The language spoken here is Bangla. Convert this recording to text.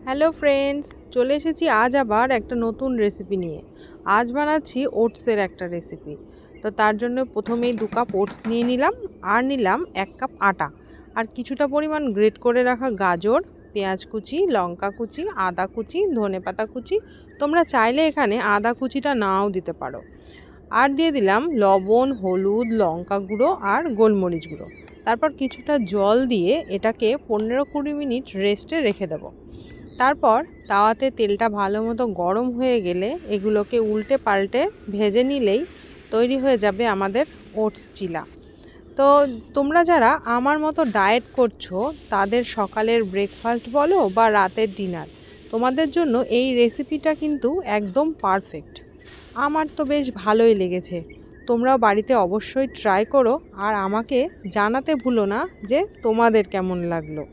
হ্যালো ফ্রেন্ডস, চলে এসেছি আজ আবার একটা নতুন রেসিপি নিয়ে। আজ বানাচ্ছি ওটসের একটা রেসিপি। তো তার জন্য প্রথমেই 2 কাপ ওটস নিয়ে নিলাম, আর নিলাম 1 কাপ আটা, আর কিছুটা পরিমাণ গ্রেট করে রাখা গাজর, পেঁয়াজ কুচি, লঙ্কা কুচি, আদা কুচি, ধনেপাতা কুচি। তোমরা চাইলে এখানে আদা কুচিটা নাও দিতে পারো। আর দিয়ে দিলাম লবণ, হলুদ, লঙ্কা গুঁড়ো আর গোলমরিচ গুঁড়ো। তারপর কিছুটা জল দিয়ে এটাকে 15-20 মিনিট রেস্টে রেখে দেবো। তারপর তাওয়াতে তেলটা ভালো মতো গরম হয়ে গেলে এগুলোকে উল্টে পাল্টে ভেজে নিলেই তৈরি হয়ে যাবে আমাদের ওটস চিলা। তো তোমরা যারা আমার মতো ডায়েট করছো, তাদের সকালের ব্রেকফাস্ট বলো বা রাতের ডিনার, তোমাদের জন্য এই রেসিপিটা কিন্তু একদম পারফেক্ট। আমার তো বেশ ভালোই লেগেছে। তোমরাও বাড়িতে অবশ্যই ট্রাই করো, আর আমাকে জানাতে ভুলো না যে তোমাদের কেমন লাগলো।